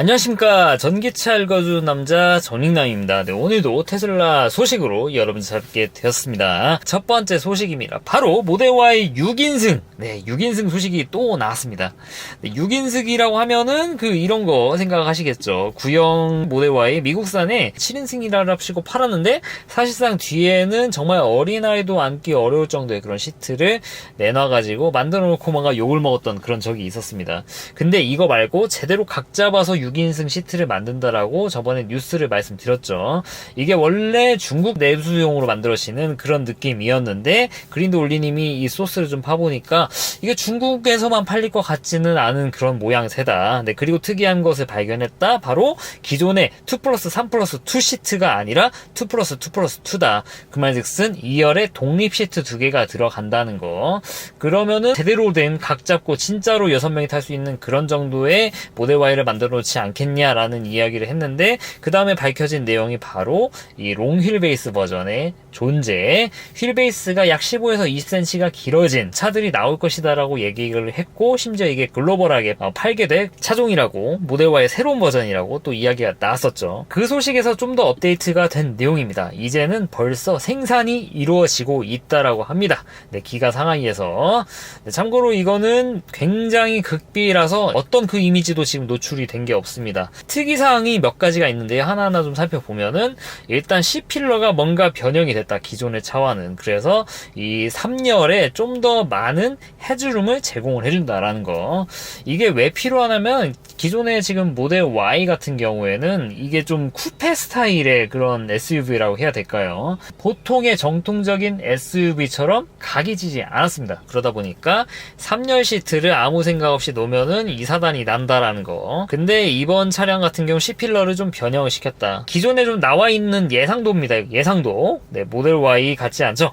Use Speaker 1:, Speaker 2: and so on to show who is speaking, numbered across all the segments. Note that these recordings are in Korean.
Speaker 1: 안녕하십니까. 전기차 읽어주는 남자 전익남입니다. 네, 오늘도 테슬라 소식으로 여러분 찾게 되었습니다. 첫 번째 소식입니다. 바로 모델 Y 6인승. 네, 6인승 소식이 또 나왔습니다. 네, 6인승이라고 하면은 이런 거 생각하시겠죠. 구형 모델 Y 미국산에 7인승이라 합치고 팔았는데 사실상 뒤에는 정말 어린아이도 앉기 어려울 정도의 그런 시트를 내놔가지고 만들어 놓고 뭔가 욕을 먹었던 그런 적이 있었습니다. 근데 이거 말고 제대로 각 잡아서 6인승 시트를 만든다라고 저번에 뉴스를 말씀드렸죠. 이게 원래 중국 내수용으로 만들어지는 그런 느낌이었는데 그린드 올리님이 이 소스를 좀 파보니까 이게 중국에서만 팔릴 것 같지는 않은 그런 모양새다. 네, 그리고 특이한 것을 발견했다. 바로 기존의 2+3+2 시트가 아니라 2+2+2다. 그 말즉슨 2열에 독립 시트 2개가 들어간다는 거. 그러면은 제대로 된 각 잡고 진짜로 6명이 탈 수 있는 그런 정도의 모델 Y를 만들어 놓지 않겠냐라는 이야기를 했는데 그 다음에 밝혀진 내용이 바로 이 롱 휠베이스 버전의 존재, 휠베이스가 약 15에서 20cm가 길어진 차들이 나올 것이다 라고 얘기를 했고 심지어 이게 글로벌하게 팔게 될 차종이라고 모델 Y의 새로운 버전이라고 또 이야기가 나왔었죠. 그 소식에서 좀 더 업데이트가 된 내용입니다. 이제는 벌써 생산이 이루어지고 있다라고 합니다. 네, 기가 상하이에서. 네, 참고로 이거는 굉장히 극비라서 어떤 그 이미지도 지금 노출이 된 게 없습니다. 특이사항이 몇 가지가 있는데 하나하나 좀 살펴보면은 일단 C필러가 뭔가 변형이 됐다. 기존의 차와는. 그래서 이 3열에 좀 더 많은 헤드룸을 제공을 해준다라는 거. 이게 왜 필요하냐면 기존의 지금 모델 Y 같은 경우에는 이게 좀 쿠페 스타일의 그런 SUV라고 해야 될까요? 보통의 정통적인 SUV처럼 각이 지지 않았습니다. 그러다 보니까 3열 시트를 아무 생각 없이 놓으면은 이사단이 난다라는 거. 근데 이번 차량 같은 경우 C필러를 좀 변형을 시켰다. 기존에 좀 나와 있는 예상도입니다. 예상도. 네, 모델 Y 같지 않죠?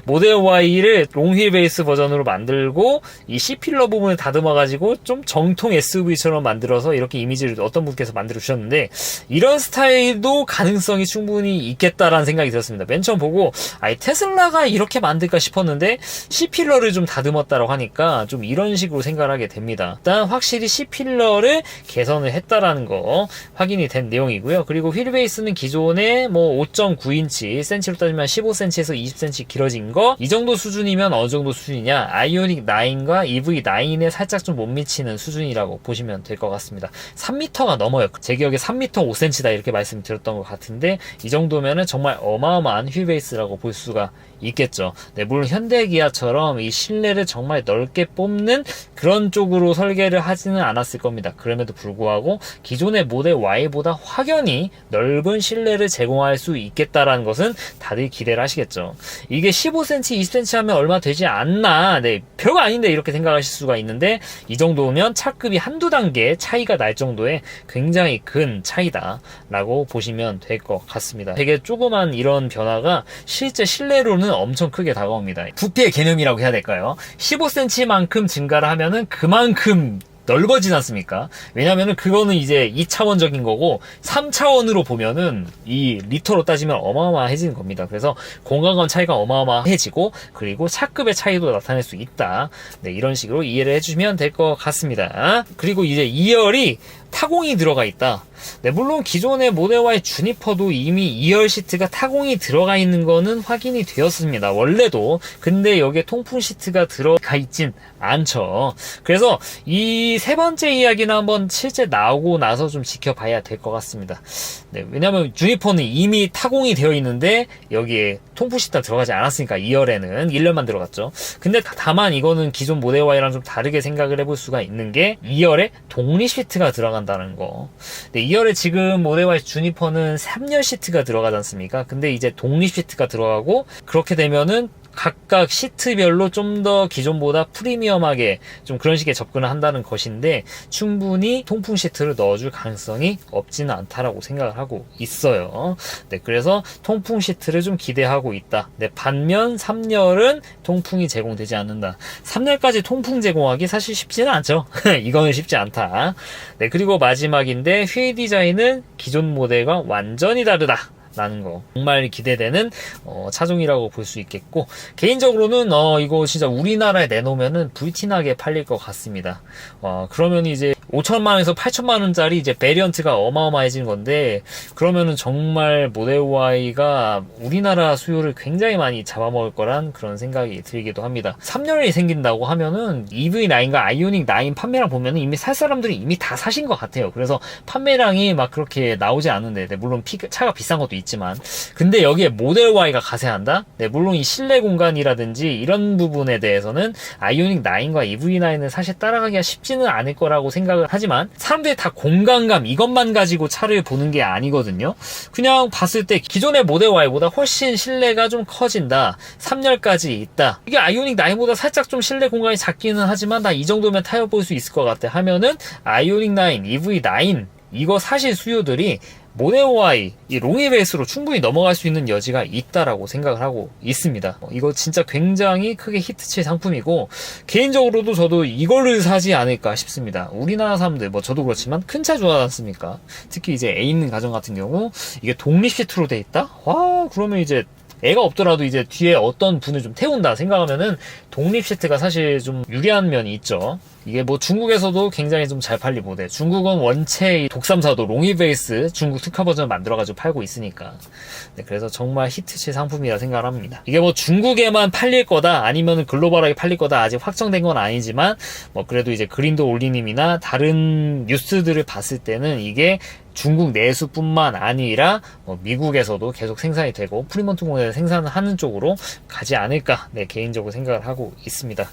Speaker 1: 모델 Y를 롱휠 베이스 버전으로 만들고 이 C필러 부분을 다듬어가지고 좀 정통 SUV처럼 만들어서 이렇게 이미지를 어떤 분께서 만들어 주셨는데 이런 스타일도 가능성이 충분히 있겠다라는 생각이 들었습니다. 맨 처음 보고 테슬라가 이렇게 만들까 싶었는데 C필러를 좀 다듬었다라고 하니까 좀 이런 식으로 생각을 하게 됩니다. 일단 확실히 C필러를 개선을 했다라는 거 확인이 된 내용이고요. 그리고 휠베이스는 기존에 5.9인치, 센치로 따지면 15cm에서 20cm 길어진 거, 이 정도 수준이면 어느 정도 수준이냐? 아이오닉 9과 EV9에 살짝 좀 못 미치는 수준이라고 보시면 될 것 같습니다. 3m가 넘어요. 제 기억에 3m 5cm다 이렇게 말씀드렸던 것 같은데 이 정도면은 정말 어마어마한 휠베이스라고 볼 수가 있겠죠. 네, 물론 현대기아처럼 이 실내를 정말 넓게 뽑는 그런 쪽으로 설계를 하지는 않았을 겁니다. 그럼에도 불구하고 기존의 모델 Y보다 확연히 넓은 실내를 제공할 수 있겠다라는 것은 다들 기대를 하시겠죠. 이게 15cm, 20cm 하면 얼마 되지 않나, 네, 별거 아닌데 이렇게 생각하실 수가 있는데 이 정도면 차급이 한두 단계 차이가 날 정도의 굉장히 큰 차이다 라고 보시면 될 것 같습니다. 되게 조그만 이런 변화가 실제 실내로는 엄청 크게 다가옵니다. 부피의 개념이라고 해야 될까요? 15cm만큼 증가를 하면은 그만큼 넓어지지 않습니까? 왜냐면은 그거는 이제 2차원적인 거고 3차원으로 보면은 이 리터로 따지면 어마어마해지는 겁니다. 그래서 공간감 차이가 어마어마해지고 그리고 차급의 차이도 나타낼 수 있다. 네, 이런 식으로 이해를 해주시면 될 것 같습니다. 그리고 이제 2열이 타공이 들어가 있다. 네, 물론 기존의 모델 Y 주니퍼도 이미 2열 시트가 타공이 들어가 있는 거는 확인이 되었습니다. 원래도. 근데 여기에 통풍 시트가 들어가 있진 않죠. 그래서 이 세 번째 이야기는 한번 실제 나오고 나서 좀 지켜봐야 될 것 같습니다. 네, 왜냐면 주니퍼는 이미 타공이 되어 있는데 여기에 통풍 시트가 들어가지 않았으니까 2열에는 1열만 들어갔죠. 근데 다만 이거는 기존 모델 Y랑 좀 다르게 생각을 해볼 수가 있는 게 2열에 독립 시트가 들어간다는 거. 네, 2열에 지금 모델 Y 주니퍼는 3열 시트가 들어가지 않습니까? 근데 이제 독립 시트가 들어가고 그렇게 되면은 각각 시트별로 좀 더 기존보다 프리미엄하게 좀 그런 식의 접근을 한다는 것인데 충분히 통풍 시트를 넣어줄 가능성이 없지는 않다라고 생각을 하고 있어요. 네, 그래서 통풍 시트를 좀 기대하고 있다. 네, 반면 3열은 통풍이 제공되지 않는다. 3열까지 통풍 제공하기 사실 쉽지는 않죠. 이거는 쉽지 않다. 네, 그리고 마지막인데 휠 디자인은 기존 모델과 완전히 다르다. 라는 거 정말 기대되는 차종이라고 볼 수 있겠고, 개인적으로는 이거 진짜 우리나라에 내놓으면은 불티나게 팔릴 것 같습니다. 그러면 이제 5천만원에서 8천만원짜리 이제 베리언트가 어마어마해지는 건데, 그러면은 정말 모델 Y가 우리나라 수요를 굉장히 많이 잡아먹을 거란 그런 생각이 들기도 합니다. 3년이 생긴다고 하면은 EV9과 아이오닉 9 판매량 보면은 이미 살 사람들이 이미 다 사신 것 같아요. 그래서 판매량이 막 그렇게 나오지 않는데, 물론 차가 비싼 것도 있지만, 근데 여기에 모델 Y가 가세한다? 물론 이 실내 공간이라든지 이런 부분에 대해서는 아이오닉 9과 EV9은 사실 따라가기가 쉽지는 않을 거라고 생각을 하지만, 사람들이 다 공간감 이것만 가지고 차를 보는 게 아니거든요. 그냥 봤을 때 기존의 모델 Y보다 훨씬 실내가 좀 커진다, 3열까지 있다, 이게 아이오닉 9보다 살짝 좀 실내 공간이 작기는 하지만 나 이 정도면 타협볼 수 있을 것 같아 하면은 아이오닉 9, EV9 이거 사실 수요들이 모델 Y, 이 롱위 베이스로 충분히 넘어갈 수 있는 여지가 있다라고 생각을 하고 있습니다. 이거 진짜 굉장히 크게 히트칠 상품이고, 개인적으로도 저도 이거를 사지 않을까 싶습니다. 우리나라 사람들, 저도 그렇지만 큰 차 좋아하지 않습니까? 특히 이제 애 있는 가정 같은 경우 이게 독립 시트로 돼 있다? 와, 그러면 이제 애가 없더라도 이제 뒤에 어떤 분을 좀 태운다 생각하면은 독립 시트가 사실 좀 유리한 면이 있죠. 이게 중국에서도 굉장히 좀 잘 팔린 모델. 중국은 원체 독삼사도 롱위 베이스 중국 특화 버전을 만들어가지고 팔고 있으니까. 그래서 정말 히트칠 상품이라 생각을 합니다. 이게 중국에만 팔릴 거다, 아니면 글로벌하게 팔릴 거다, 아직 확정된 건 아니지만, 그래도 이제 그린도 올리님이나 다른 뉴스들을 봤을 때는 이게 중국 내수뿐만 아니라 미국에서도 계속 생산이 되고 프리몬트 모델을 생산하는 쪽으로 가지 않을까, 개인적으로 생각을 하고 있습니다.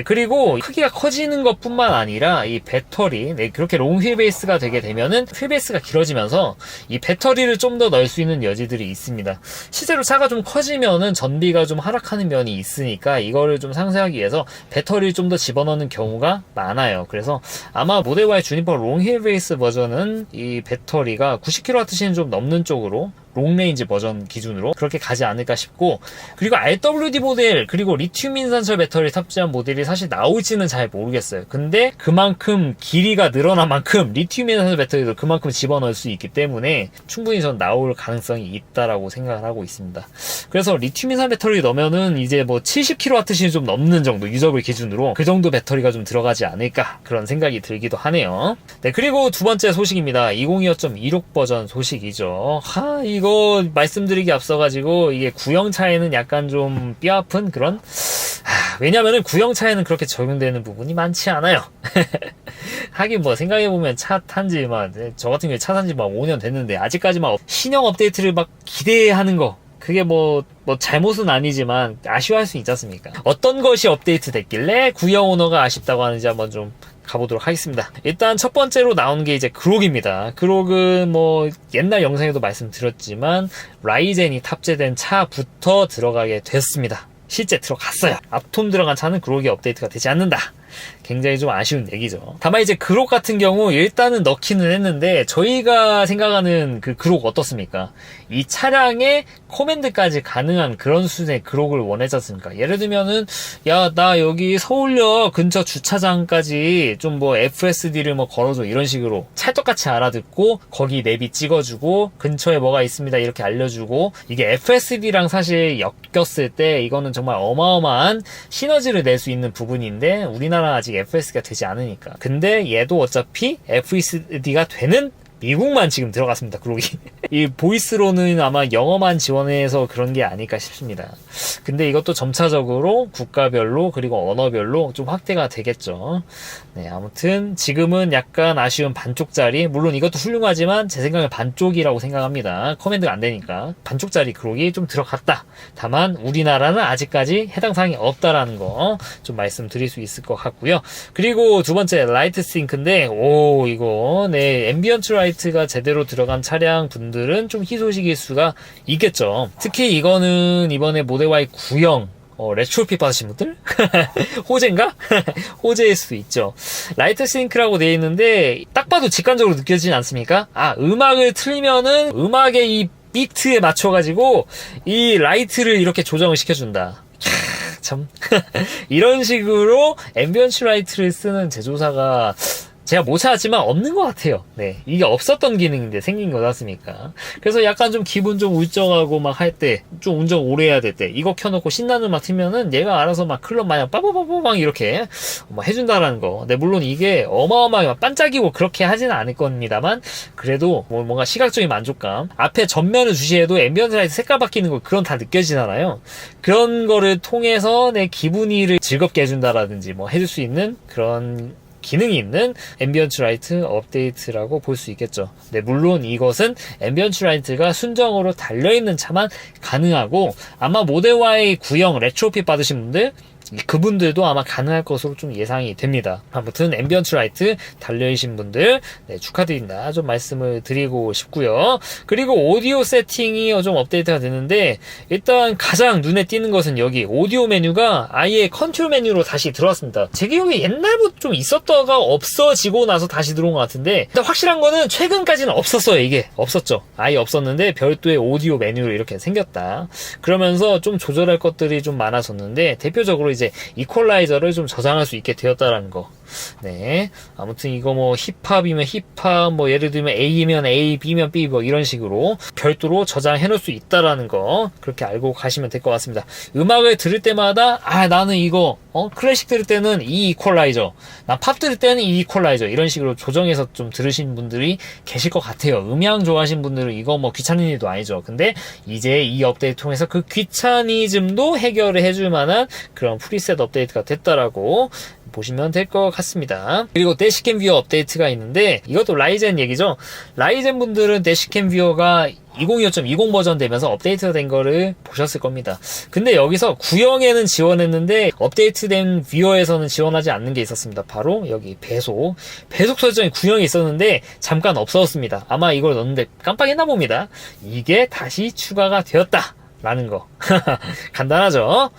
Speaker 1: 그리고 크기가 커지는 것뿐만 아니라 이 배터리, 그렇게 롱 휠베이스가 되게 되면은 휠베이스가 길어지면서 이 배터리를 좀 더 넣을 수 있는 여지들이 있습니다. 실제로 차가 좀 커지면은 전비가 좀 하락하는 면이 있으니까 이거를 좀 상쇄하기 위해서 배터리를 좀 더 집어넣는 경우가 많아요. 그래서 아마 모델 Y 주니퍼 롱 휠베이스 버전은 이 배터리가 90kWh는 좀 넘는 쪽으로 롱레인지 버전 기준으로 그렇게 가지 않을까 싶고, 그리고 RWD 모델, 그리고 리튬 인산철 배터리 탑재한 모델이 사실 나올지는 잘 모르겠어요. 근데 그만큼 길이가 늘어난 만큼 리튬 인산철 배터리도 그만큼 집어넣을 수 있기 때문에 충분히 전 나올 가능성이 있다라고 생각을 하고 있습니다. 그래서 리튬 인산 배터리 넣으면은 이제 70kWh는 좀 넘는 정도, 유저블 기준으로 그 정도 배터리가 좀 들어가지 않을까, 그런 생각이 들기도 하네요. 그리고 두 번째 소식입니다. 2025.26 버전 소식이죠. 이거 말씀드리기 앞서가지고 이게 구형차에는 약간 좀 뼈아픈 그런, 왜냐면은 구형차에는 그렇게 적용되는 부분이 많지 않아요. 하긴 생각해보면 차 탄지 저 같은 경우에 차 산지 5년 됐는데 아직까지 신형 업데이트를 기대하는 거, 그게 잘못은 아니지만 아쉬워할 수 있지 않습니까? 어떤 것이 업데이트 됐길래 구형 오너가 아쉽다고 하는지 한번 좀 가보도록 하겠습니다. 일단 첫 번째로 나오는 게 이제 그록입니다. 그록은 옛날 영상에도 말씀드렸지만 라이젠이 탑재된 차부터 들어가게 됐습니다. 실제 들어갔어요. 앞톰 들어간 차는 그록이 업데이트가 되지 않는다. 굉장히 좀 아쉬운 얘기죠. 다만 이제 그록 같은 경우 일단은 넣기는 했는데, 저희가 생각하는 그 그록 어떻습니까? 이 차량에 코맨드까지 가능한 그런 수준의 그록을 원하지 않습니까? 예를 들면은 나 여기 서울역 근처 주차장까지 좀 FSD를 걸어줘, 이런 식으로 찰떡같이 알아듣고 거기 내비 찍어주고 근처에 뭐가 있습니다 이렇게 알려주고, 이게 FSD랑 사실 엮였을 때 이거는 정말 어마어마한 시너지를 낼 수 있는 부분인데 우리나라 아직 FSD가 되지 않으니까. 근데 얘도 어차피 FSD가 되는 미국만 지금 들어갔습니다. 그록이. 이 보이스로는 아마 영어만 지원해서 그런 게 아닐까 싶습니다. 근데 이것도 점차적으로 국가별로 그리고 언어별로 좀 확대가 되겠죠. 아무튼 지금은 약간 아쉬운 반쪽짜리, 물론 이것도 훌륭하지만 제 생각엔 반쪽이라고 생각합니다. 커맨드가 안 되니까 반쪽짜리 그록이 좀 들어갔다. 다만 우리나라는 아직까지 해당 사항이 없다라는 거 좀 말씀드릴 수 있을 것 같고요. 그리고 두 번째 라이트 싱크인데, 이거 앰비언트 라이트가 제대로 들어간 차량 분들은 좀 희소식일 수가 있겠죠. 특히 이거는 이번에 모델 Y 구형 레트로핏 받으신 분들? 호재인가? 호재일 수도 있죠. 라이트 싱크라고 되어 있는데 딱 봐도 직관적으로 느껴지지 않습니까? 음악을 틀면은 음악의 이 비트에 맞춰가지고 이 라이트를 이렇게 조정을 시켜준다. 참 이런 식으로 앰비언트 라이트를 쓰는 제조사가 제가 못 찾았지만 없는 것 같아요. 네, 이게 없었던 기능인데 생긴 거지 않습니까? 그래서 약간 좀 기분 좀 울적하고 막 할 때, 좀 운전 오래 해야 될 때, 이거 켜놓고 신나는 음악 틀면은 얘가 알아서 막 클럽 마냥 빠바바바방 이렇게 막 해준다라는 거. 네, 물론 이게 어마어마하게 막 반짝이고 그렇게 하지는 않을 겁니다만, 그래도 뭔가 시각적인 만족감. 앞에 전면을 주시해도 앰비언트 라이트 색깔 바뀌는 거 그런 다 느껴지잖아요. 그런 거를 통해서 내 기분이를 즐겁게 해준다라든지 뭐 해줄 수 있는 그런 기능이 있는 앰비언트 라이트 업데이트라고 볼 수 있겠죠. 네, 물론 이것은 앰비언트 라이트가 순정으로 달려있는 차만 가능하고, 아마 모델 Y 구형 레트로핏 받으신 분들, 그분들도 아마 가능할 것으로 좀 예상이 됩니다. 아무튼 앰비언트 라이트 달려있신 분들, 네, 축하드린다 좀 말씀을 드리고 싶고요. 그리고 오디오 세팅이 좀 업데이트가 되는데, 일단 가장 눈에 띄는 것은 여기 오디오 메뉴가 아예 컨트롤 메뉴로 다시 들어왔습니다. 제 기억에 옛날부터 좀 있었다가 없어지고 나서 다시 들어온 것 같은데, 일단 확실한 거는 최근까지는 없었어요. 이게 없었죠. 아예 없었는데 별도의 오디오 메뉴로 이렇게 생겼다. 그러면서 좀 조절할 것들이 좀 많아졌는데, 대표적으로 이제 이퀄라이저를 좀 저장할 수 있게 되었다라는 거. 네, 아무튼 이거 뭐 힙합이면 힙합, 뭐 예를 들면 A면 A, B면 B, 뭐 이런 식으로 별도로 저장해 놓을 수 있다라는 거, 그렇게 알고 가시면 될 것 같습니다. 음악을 들을 때마다 나는 이거 클래식 들을 때는 이 이퀄라이저, 나 팝 들을 때는 이 이퀄라이저, 이런 식으로 조정해서 좀 들으신 분들이 계실 것 같아요. 음향 좋아하시는 분들은 이거 뭐 귀찮은 일도 아니죠. 근데 이제 이 업데이트 통해서 그 귀차니즘도 해결을 해줄 만한 그런 프리셋 업데이트가 됐다라고 보시면 될 것 같습니다. 그리고 대시캠 뷰어 업데이트가 있는데, 이것도 라이젠 얘기죠. 라이젠 분들은 대시캠 뷰어가 2025.20 버전 되면서 업데이트가 된 거를 보셨을 겁니다. 근데 여기서 구형에는 지원했는데 업데이트된 뷰어에서는 지원하지 않는 게 있었습니다. 바로 여기 배속 설정이 구형에 있었는데 잠깐 없어졌습니다. 아마 이걸 넣었는데 깜빡했나 봅니다. 이게 다시 추가가 되었다 라는 거. 간단하죠?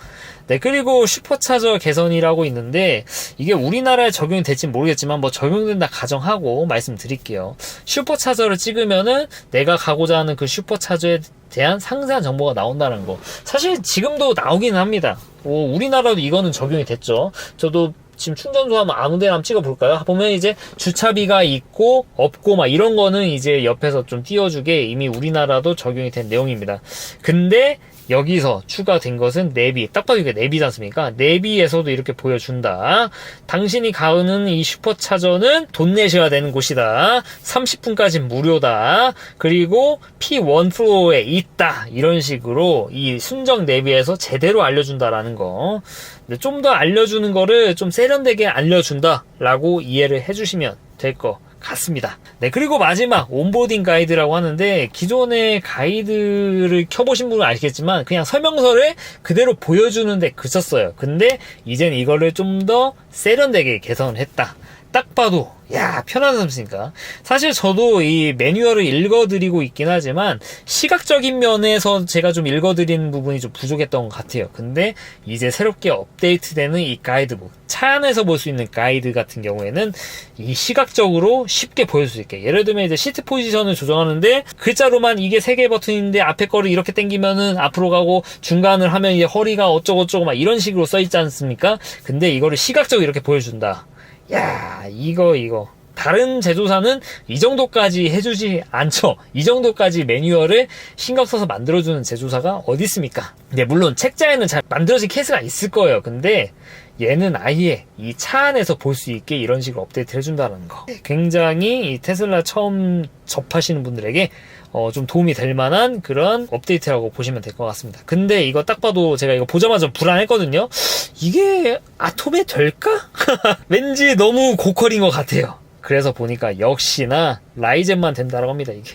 Speaker 1: 네, 그리고 슈퍼차저 개선이라고 있는데, 이게 우리나라에 적용이 될진 모르겠지만 뭐 적용된다 가정하고 말씀드릴게요. 슈퍼차저를 찍으면은 내가 가고자 하는 그 슈퍼차저에 대한 상세한 정보가 나온다는 거. 사실 지금도 나오기는 합니다. 우리나라도 이거는 적용이 됐죠. 저도 지금 충전소 한번 아무 데나 한번 찍어볼까요? 보면 이제 주차비가 있고 없고 막 이런 거는 이제 옆에서 좀 띄워주게 이미 우리나라도 적용이 된 내용입니다. 근데 여기서 추가된 것은 내비. 딱 봐도 이게 내비지 않습니까? 내비에서도 이렇게 보여준다. 당신이 가는 이 슈퍼차저는 돈 내셔야 되는 곳이다. 30분까지 무료다. 그리고 P1 플로어에 있다. 이런 식으로 이 순정 내비에서 제대로 알려준다라는 거. 좀 더 알려주는 거를 좀 세련되게 알려준다라고 이해를 해주시면 될 것 같습니다. 네, 그리고 마지막 온보딩 가이드라고 하는데, 기존의 가이드를 켜보신 분은 아시겠지만 그냥 설명서를 그대로 보여주는데 그쳤어요. 근데 이젠 이거를 좀 더 세련되게 개선을 했다. 딱 봐도 편하지 않습니까? 사실 저도 이 매뉴얼을 읽어드리고 있긴 하지만 시각적인 면에서 제가 좀 읽어드리는 부분이 좀 부족했던 것 같아요. 근데 이제 새롭게 업데이트되는 이 가이드북, 차 안에서 볼 수 있는 가이드 같은 경우에는 이 시각적으로 쉽게 보여줄 수 있게, 예를 들면 이제 시트 포지션을 조정하는데 글자로만 이게 3개 버튼인데 앞에 거를 이렇게 당기면은 앞으로 가고, 중간을 하면 이제 허리가 어쩌고저쩌고 막 이런 식으로 써있지 않습니까? 근데 이거를 시각적으로 이렇게 보여준다. 이거 다른 제조사는 이 정도까지 해주지 않죠. 이 정도까지 매뉴얼을 신경 써서 만들어주는 제조사가 어디 있습니까? 네, 물론 책자에는 잘 만들어진 케이스가 있을 거예요. 근데 얘는 아예 이 차 안에서 볼 수 있게 이런 식으로 업데이트 해준다는 거. 굉장히 이 테슬라 처음 접하시는 분들에게 좀 도움이 될 만한 그런 업데이트라고 보시면 될 것 같습니다. 근데 이거 딱 봐도 제가 이거 보자마자 불안했거든요. 이게 아톰에 될까? 왠지 너무 고퀄인 것 같아요. 그래서 보니까 역시나 라이젠만 된다라고 합니다, 이게.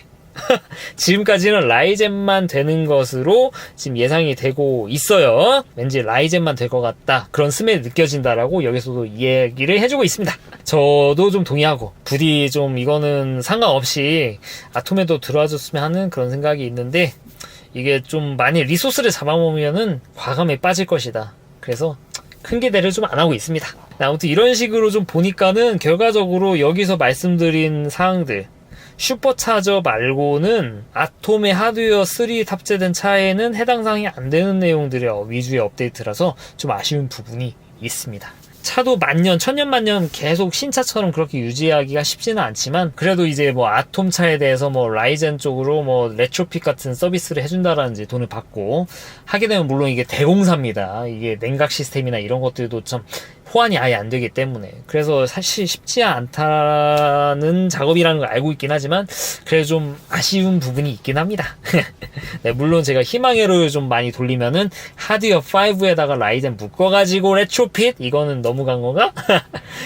Speaker 1: 지금까지는 라이젠만 되는 것으로 지금 예상이 되고 있어요. 왠지 라이젠만 될 것 같다, 그런 스멜이 느껴진다라고 여기서도 이야기를 해주고 있습니다. 저도 좀 동의하고, 부디 좀 이거는 상관없이 아톰에도 들어와줬으면 하는 그런 생각이 있는데, 이게 좀 많이 리소스를 잡아먹으면은 과감히 빠질 것이다. 그래서 큰 기대를 좀 안 하고 있습니다. 아무튼 이런 식으로 좀 보니까는 결과적으로 여기서 말씀드린 사항들, 슈퍼차저 말고는 아톰의 하드웨어 3 탑재된 차에는 해당 사항이 안 되는 내용들의 위주의 업데이트라서 좀 아쉬운 부분이 있습니다. 차도 만년, 천년만년 계속 신차처럼 그렇게 유지하기가 쉽지는 않지만 그래도 이제 뭐 아톰차에 대해서 뭐 라이젠 쪽으로 뭐 레트로핏 같은 서비스를 해준다라든지 돈을 받고 하게 되면 물론 이게 대공사입니다. 이게 냉각 시스템이나 이런 것들도 참 호환이 아예 안 되기 때문에 그래서 사실 쉽지 않다는 작업이라는 걸 알고 있긴 하지만 그래도 좀 아쉬운 부분이 있긴 합니다. 네, 물론 제가 희망회로를 좀 많이 돌리면은 하드웨어 5에다가 라이젠 묶어가지고 레트로핏 이거는 너무 간 건가?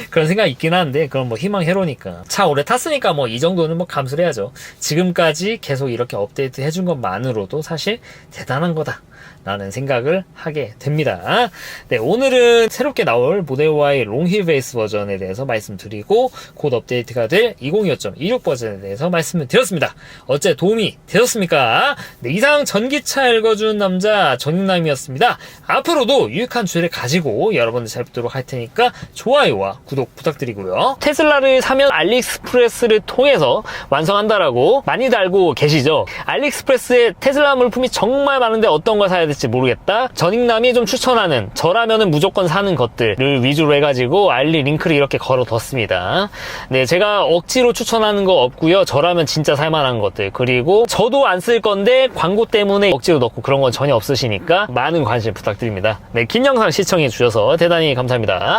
Speaker 1: 그런 생각이 있긴 한데 그건 뭐 희망회로니까 차 오래 탔으니까 뭐 이 정도는 뭐 감수를 해야죠. 지금까지 계속 이렇게 업데이트 해준 것만으로도 사실 대단한 거다 라는 생각을 하게 됩니다. 네, 오늘은 새롭게 나올 모델 Y 롱힐 베이스 버전에 대해서 말씀드리고 곧 업데이트가 될 2025.26 버전에 대해서 말씀을 드렸습니다. 어째 도움이 되셨습니까? 네, 이상 전기차 읽어주는 남자 전익남이었습니다. 앞으로도 유익한 주제를 가지고 여러분들 찾아뵙도록 할 테니까 좋아요와 구독 부탁드리고요. 테슬라를 사면 알리익스프레스를 통해서 완성한다라고 많이들 알고 계시죠? 알리익스프레스에 테슬라 물품이 정말 많은데 어떤 걸 사야 될지 모르겠다. 전익남이 좀 추천하는 저라면은 무조건 사는 것들을 위주로 해가지고 알리 링크를 이렇게 걸어뒀습니다. 네, 제가 억지로 추천하는 거 없고요. 저라면 진짜 살만한 것들 그리고 저도 안 쓸 건데 광고 때문에 억지로 넣고 그런 건 전혀 없으시니까 많은 관심 부탁드립니다. 네, 긴 영상 시청해 주셔서 대단히 감사합니다.